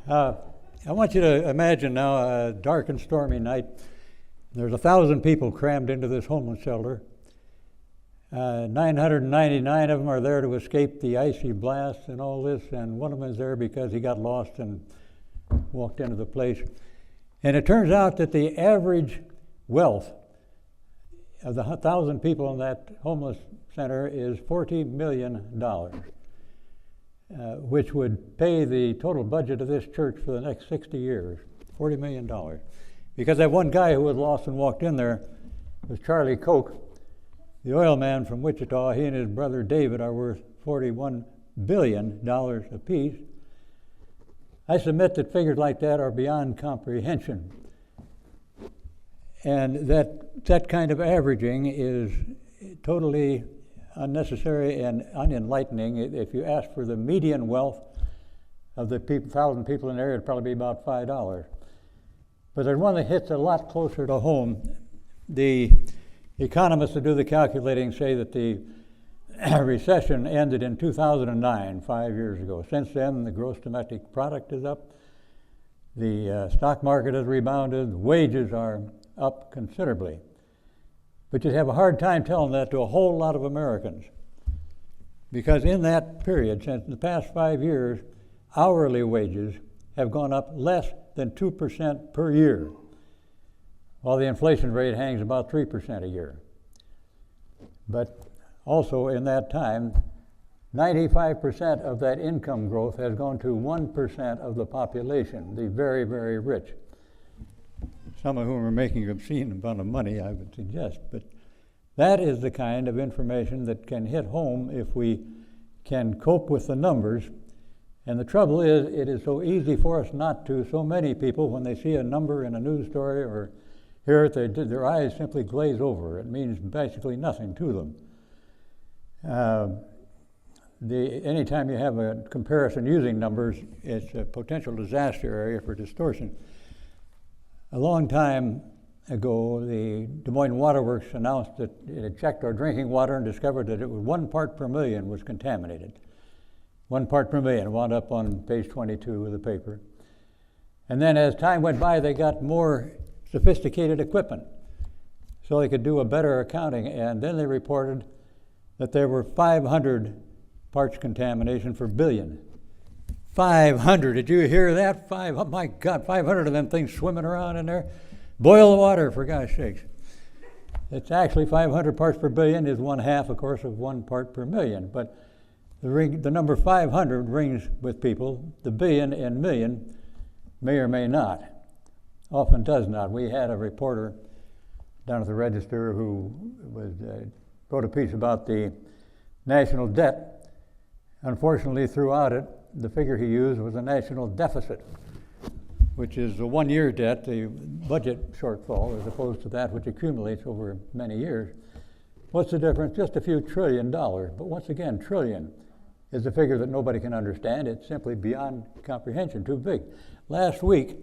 I want you to imagine now a dark and stormy night. There's 1,000 people crammed into this homeless shelter. 999 of them are there to escape the icy blast and all this, and one of them is there because he got lost and walked into the place. And it turns out that the average wealth of the 1,000 people in that homeless center is $40 million, which would pay the total budget of this church for the next 60 years, $40 million. Because that one guy who was lost and walked in there was Charlie Koch, the oil man from Wichita. He and his brother David are worth $41 billion apiece. I submit that figures like that are beyond comprehension. And that kind of averaging is totally unnecessary and unenlightening. If you ask for the median wealth of the 1,000 people in the area, it'd probably be about $5. But there's one that hits a lot closer to home. The economists that do the calculating say that the recession ended in 2009, 5 years ago. Since then, the gross domestic product is up, the stock market has rebounded, wages are up considerably. But you'd have a hard time telling that to a whole lot of Americans. Because in that period, since the past 5 years, hourly wages have gone up less than 2% per year, while the inflation rate hangs about 3% a year. But also in that time, 95% of that income growth has gone to 1% of the population, the very, very rich. Some of whom are making an obscene amount of money, I would suggest. But that is the kind of information that can hit home if we can cope with the numbers. And the trouble is, it is so easy for us not to. So many people, when they see a number in a news story or hear it, their eyes simply glaze over. It means basically nothing to them. Anytime you have a comparison using numbers, it's a potential disaster area for distortion. A long time ago, the Des Moines Water Works announced that it had checked our drinking water and discovered that it was 1 part per million was contaminated. 1 part per million wound up on page 22 of the paper. And then as time went by, they got more sophisticated equipment so they could do a better accounting. And then they reported that there were 500 parts contamination per billion. 500, did you hear that? Oh my God, 500 of them things swimming around in there. Boil the water, for gosh sakes. It's actually 500 parts per billion is 1/2, of course, of 1 part per million. But the number 500 rings with people. The billion and million may or may not. Often does not. We had a reporter down at the Register who wrote a piece about the national debt. Unfortunately, throughout it, the figure he used was a national deficit, which is the 1-year debt, the budget shortfall, as opposed to that which accumulates over many years. What's the difference? Just a few $1 trillion. But once again, trillion is a figure that nobody can understand. It's simply beyond comprehension, too big. Last week,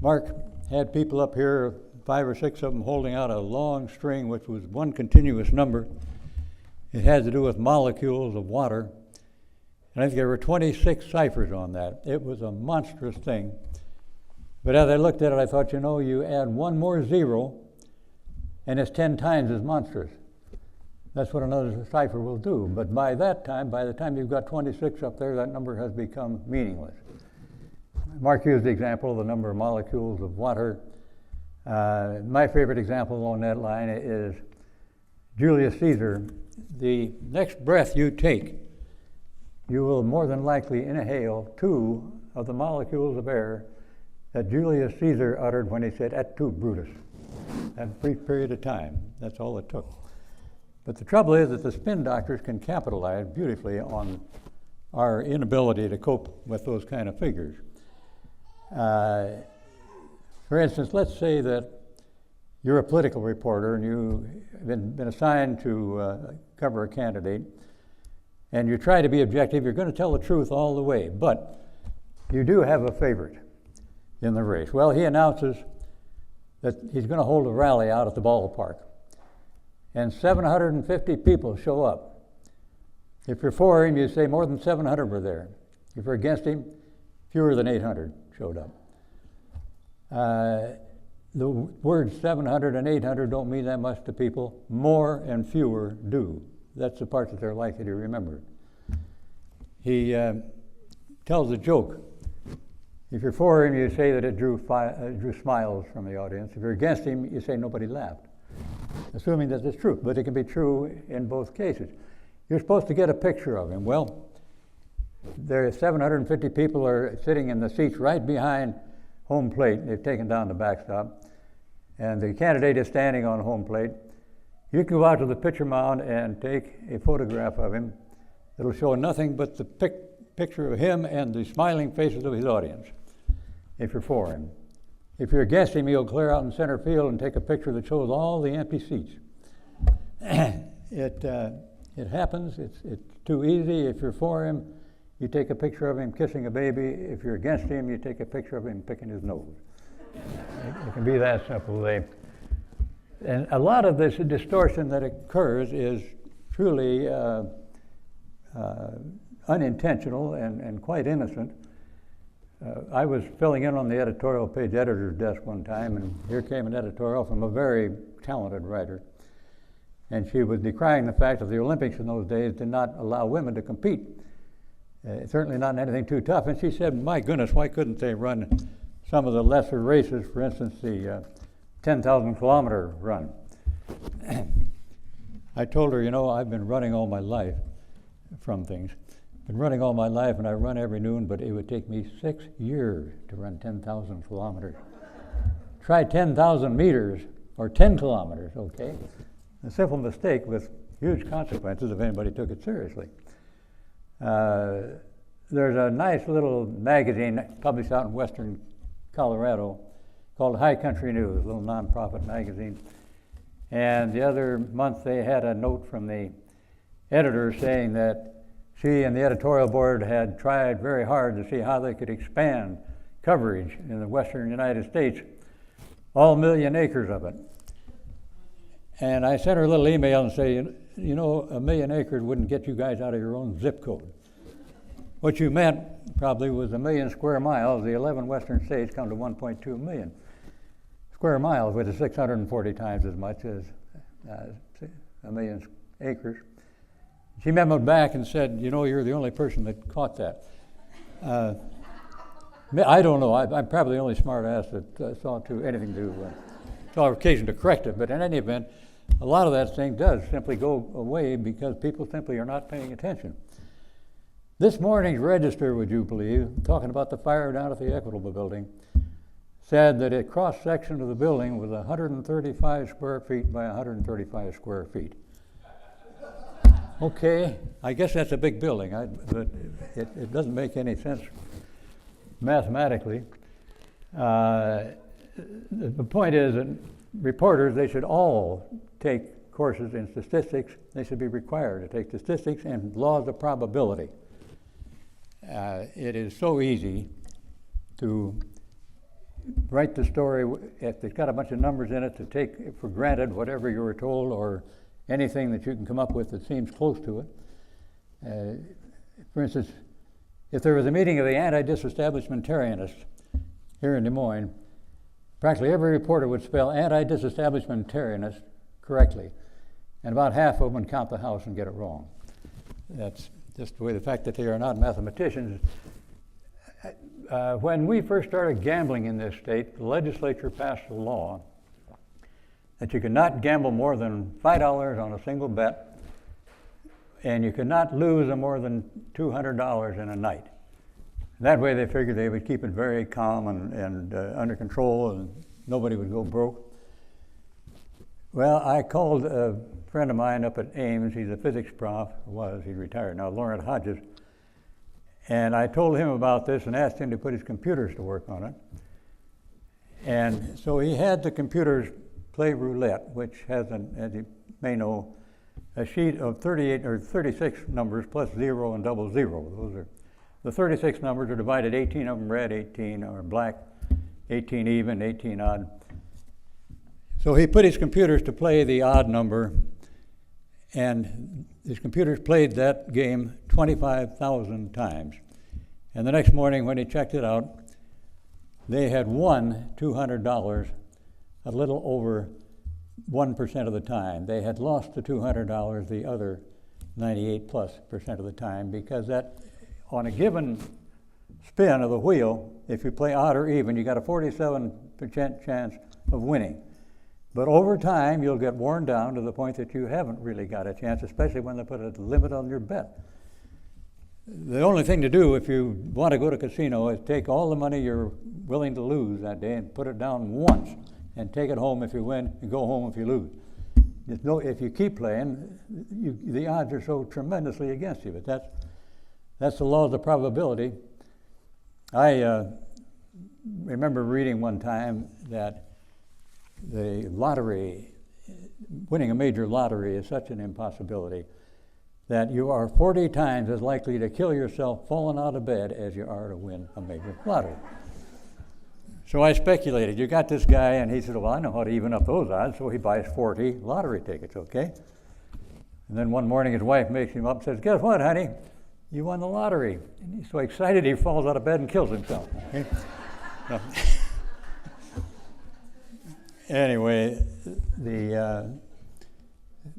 Mark had people up here, 5 or 6 of them, holding out a long string, which was one continuous number. It had to do with molecules of water. And I think there were 26 ciphers on that. It was a monstrous thing. But as I looked at it, I thought, you add one more zero, and it's 10 times as monstrous. That's what another cipher will do. But by the time you've got 26 up there, that number has become meaningless. Mark used the example of the number of molecules of water. My favorite example along that line is Julius Caesar. The next breath you take, you will more than likely inhale 2 of the molecules of air that Julius Caesar uttered when he said, "Et tu, Brutus." That brief period of time, that's all it took. But the trouble is that the spin doctors can capitalize beautifully on our inability to cope with those kind of figures. For instance, let's say that you're a political reporter and you've been assigned to cover a candidate, and you try to be objective. You're going to tell the truth all the way, but you do have a favorite in the race. Well, he announces that he's going to hold a rally out at the ballpark, and 750 people show up. If you're for him, you say more than 700 were there. If you're against him, fewer than 800 showed up. The words 700 and 800 don't mean that much to people. More and fewer do. That's the part that they're likely to remember. He tells a joke. If you're for him, you say that it drew smiles from the audience. If you're against him, you say nobody laughed, assuming that it's true. But it can be true in both cases. You're supposed to get a picture of him. Well, there are 750 people are sitting in the seats right behind home plate. They've taken down the backstop. And the candidate is standing on home plate. You can go out to the picture mound and take a photograph of him. It'll show nothing but the picture of him and the smiling faces of his audience, if you're for him. If you're against him, he'll clear out in center field and take a picture that shows all the empty seats. It happens. It's too easy. If you're for him, you take a picture of him kissing a baby. If you're against him, you take a picture of him picking his nose. It can be that simple. And a lot of this distortion that occurs is truly unintentional and quite innocent. I was filling in on the editorial page editor's desk one time, and here came an editorial from a very talented writer. And she was decrying the fact that the Olympics in those days did not allow women to compete, certainly not in anything too tough. And she said, my goodness, why couldn't they run some of the lesser races, for instance, the 10,000 kilometer run? I told her, I've been running all my life from things. Been running all my life, and I run every noon, but it would take me 6 years to run 10,000 kilometers. Try 10,000 meters, or 10 kilometers, okay? A simple mistake with huge consequences if anybody took it seriously. There's a nice little magazine published out in western Colorado called High Country News, a little nonprofit magazine. And the other month they had a note from the editor saying that she and the editorial board had tried very hard to see how they could expand coverage in the western United States, all 1,000,000 acres of it. And I sent her a little email and say, 1,000,000 acres wouldn't get you guys out of your own zip code. What you meant probably was 1,000,000 square miles. The 11 western states come to 1.2 million square miles, which is 640 times as much as 1,000,000 acres. She memoed back and said, you're the only person that caught that. I don't know. I'm probably the only smart ass that saw occasion to correct it. But in any event, a lot of that thing does simply go away because people simply are not paying attention. This morning's Register, would you believe, talking about the fire down at the Equitable building, said that a cross-section of the building was 135 square feet by 135 square feet. Okay, I guess that's a big building, but it doesn't make any sense mathematically. The point is that reporters, they should all take courses in statistics. They should be required to take statistics and laws of probability. It is so easy to write the story, if it's got a bunch of numbers in it, to take for granted whatever you were told or anything that you can come up with that seems close to it. For instance, if there was a meeting of the anti-disestablishmentarianists here in Des Moines, practically every reporter would spell anti-disestablishmentarianist correctly, and about half of them would count the house and get it wrong. That's just the way, the fact that they are not mathematicians. When we first started gambling in this state, the legislature passed a law that you could not gamble more than $5 on a single bet, and you could not lose more than $200 in a night. That way they figured they would keep it very calm and under control, and nobody would go broke. Well, I called a friend of mine up at Ames. He's a physics prof, he's retired now, Laurent Hodges. And I told him about this and asked him to put his computers to work on it. And so he had the computers play roulette, which has, as you may know, a sheet of 38 or 36 numbers plus 0 and double 0. Those are the 36 numbers are divided, 18 of them red, 18 are black, 18 even, 18 odd. So he put his computers to play the odd number, and his computers played that game 25,000 times. And the next morning when he checked it out, they had won $200 a little over 1% of the time. They had lost the $200 the other 98+% of the time, because that, on a given spin of the wheel, if you play odd or even, you got a 47% chance of winning. But over time, you'll get worn down to the point that you haven't really got a chance, especially when they put a limit on your bet. The only thing to do if you want to go to a casino is take all the money you're willing to lose that day and put it down once, and take it home if you win and go home if you lose. If you keep playing, the odds are so tremendously against you. But that's the law of the probability. I remember reading one time that the lottery, winning a major lottery, is such an impossibility that you are 40 times as likely to kill yourself falling out of bed as you are to win a major lottery. So I speculated. You got this guy, and he said, well, I know how to even up those odds, so he buys 40 lottery tickets, okay? And then one morning his wife makes him up and says, guess what, honey? You won the lottery. And he's so excited he falls out of bed and kills himself. Okay? No. Anyway, the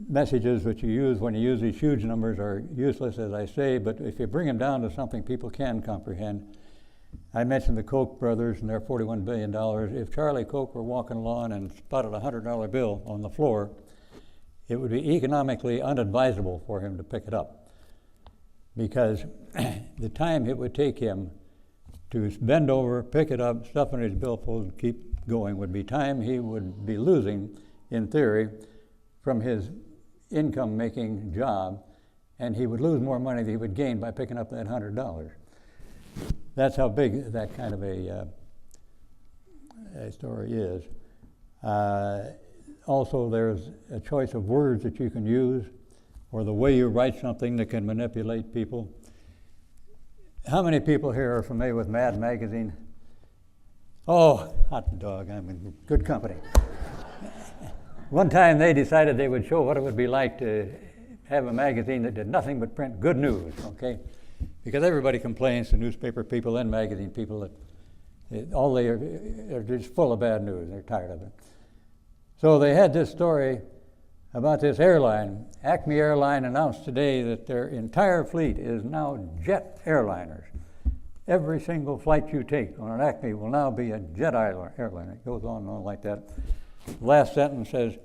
messages that you use when you use these huge numbers are useless, as I say, but if you bring them down to something people can comprehend. I mentioned the Koch brothers and their $41 billion. If Charlie Koch were walking along and spotted a $100 bill on the floor, it would be economically unadvisable for him to pick it up, because the time it would take him to bend over, pick it up, stuff in his billfold, and keep going would be time he would be losing, in theory, from his income-making job, and he would lose more money than he would gain by picking up that $100. That's how big that kind of a story is. Also, there's a choice of words that you can use, or the way you write something that can manipulate people. How many people here are familiar with Mad Magazine? Oh, hot dog, I'm in good company. One time they decided they would show what it would be like to have a magazine that did nothing but print good news, okay? Because everybody complains to newspaper people and magazine people that they're just full of bad news. They're tired of it. So they had this story about this airline. Acme Airline announced today that their entire fleet is now jet airliners. Every single flight you take on an Acme will now be a jet airliner. It goes on and on like that. The last sentence says,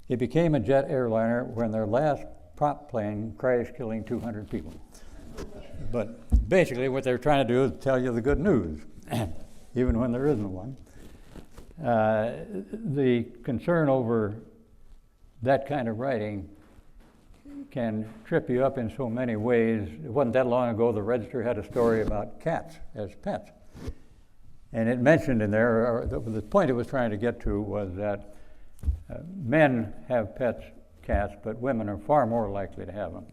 it became a jet airliner when their last prop plane crashed, killing 200 people. But basically what they're trying to do is tell you the good news, even when there isn't one. The concern over that kind of writing can trip you up in so many ways. It wasn't that long ago the Register had a story about cats as pets. And it mentioned in there, or the point it was trying to get to was that men have pets, cats, but women are far more likely to have them.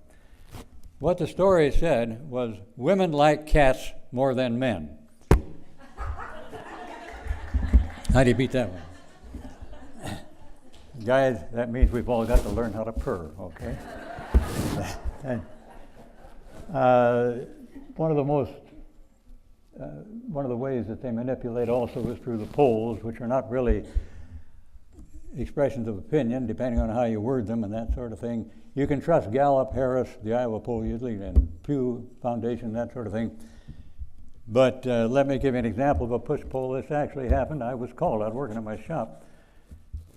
What the story said was, women like cats more than men. How do you beat that one? Guys, that means we've all got to learn how to purr, okay? One of the ways that they manipulate also is through the polls, which are not really expressions of opinion, depending on how you word them and that sort of thing. You can trust Gallup, Harris, the Iowa poll usually, and Pew Foundation, that sort of thing. But let me give you an example of a push poll. This actually happened. I was called out working in my shop,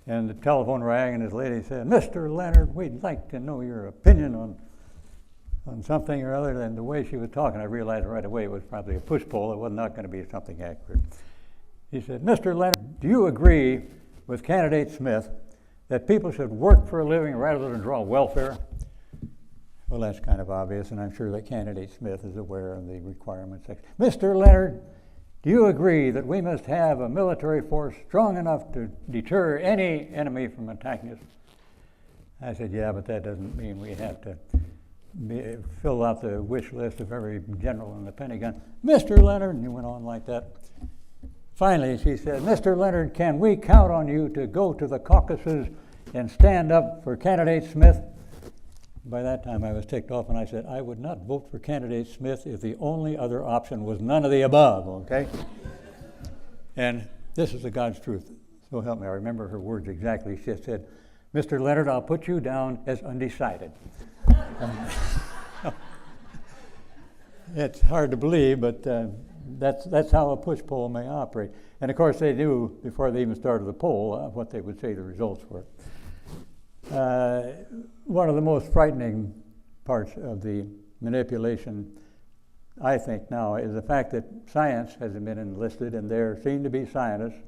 and the telephone rang, and this lady said, Mr. Leonard, we'd like to know your opinion on something or other. And the way she was talking, I realized right away it was probably a push poll. It was not going to be something accurate. He said, Mr. Leonard, do you agree with candidate Smith that people should work for a living rather than draw welfare? Well, that's kind of obvious, and I'm sure that candidate Smith is aware of the requirements. Mr. Leonard, do you agree that we must have a military force strong enough to deter any enemy from attacking us? I said, yeah, but that doesn't mean we have to fill out the wish list of every general in the Pentagon. Mr. Leonard, and he went on like that. Finally, she said, Mr. Leonard, can we count on you to go to the caucuses and stand up for candidate Smith? by that time I was ticked off, and I said, I would not vote for candidate Smith if the only other option was none of the above, okay? And this is the God's truth. So help me, I remember her words exactly. She said, Mr. Leonard, I'll put you down as undecided. It's hard to believe, but that's how a push poll may operate. And of course, they knew before they even started the poll what they would say the results were. One of the most frightening parts of the manipulation, I think now, is the fact that science has been enlisted, and there seem to be scientists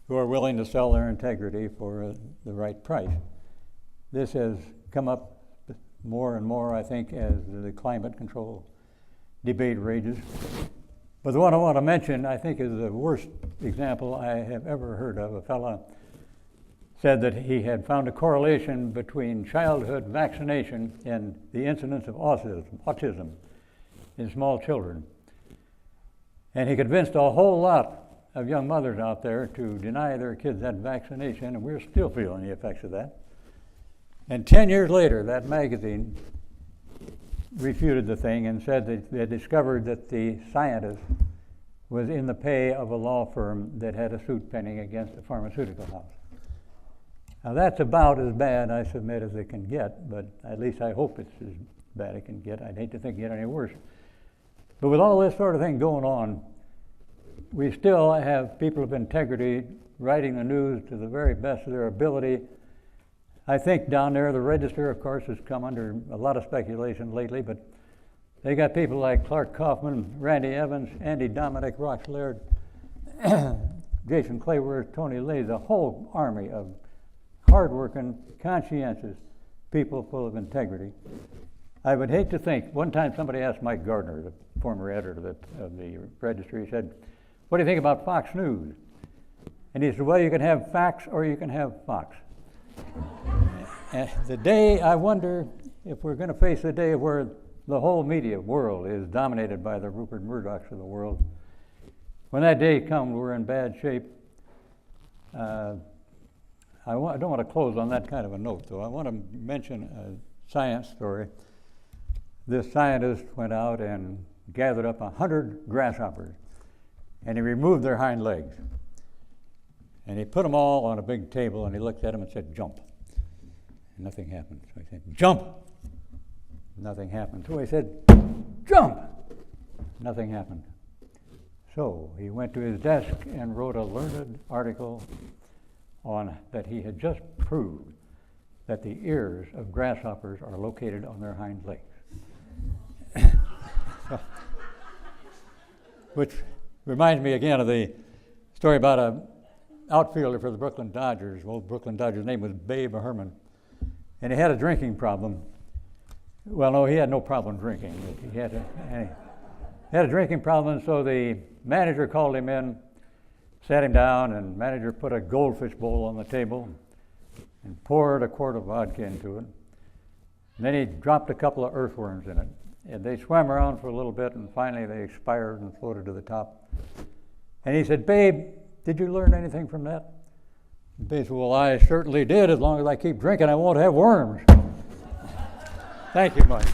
who are willing to sell their integrity for the right price. This has come up more and more, I think, as the climate control debate rages. But the one I want to mention, I think, is the worst example I have ever heard of. A fellow said that he had found a correlation between childhood vaccination and the incidence of autism in small children. And he convinced a whole lot of young mothers out there to deny their kids that vaccination, and we're still feeling the effects of that. And 10 years later, that magazine refuted the thing and said that they had discovered that the scientist was in the pay of a law firm that had a suit pending against a pharmaceutical house. Now that's about as bad, I submit, as it can get, but at least I hope it's as bad as it can get. I'd hate to think it get any worse. But with all this sort of thing going on, we still have people of integrity writing the news to the very best of their ability. I think down there, the Register, of course, has come under a lot of speculation lately, but they got people like Clark Kaufman, Randy Evans, Andy Dominic, Rox Laird, Jason Clayworth, Tony Lays, a whole army of hard-working, conscientious people full of integrity. I would hate to think, one time somebody asked Mike Gardner, the former editor of the Register, he said, what do you think about Fox News? And he said, well, you can have facts or you can have Fox. And the day, I wonder if we're going to face a day where the whole media world is dominated by the Rupert Murdochs of the world. When that day comes, we're in bad shape. I don't want to close on that kind of a note, though. I want to mention a science story. This scientist went out and gathered up 100 grasshoppers, and he removed their hind legs. And he put them all on a big table, and he looked at them and said, jump. And nothing happened. So he said, jump. Nothing happened. So he said, jump. Nothing happened. So he went to his desk and wrote a learned article on that he had just proved that the ears of grasshoppers are located on their hind legs. So, which reminds me again of the story about an outfielder for the Brooklyn Dodgers. The old Brooklyn Dodgers' name was Babe Herman. And he had a drinking problem. Well, no, he had no problem drinking. He had a drinking problem, and so the manager called him in, sat him down, and the manager put a goldfish bowl on the table and poured a quart of vodka into it. And then he dropped a couple of earthworms in it. And they swam around for a little bit, and finally they expired and floated to the top. And he said, Babe, did you learn anything from that? And Babe said, well, I certainly did. As long as I keep drinking, I won't have worms. Thank you, Mike.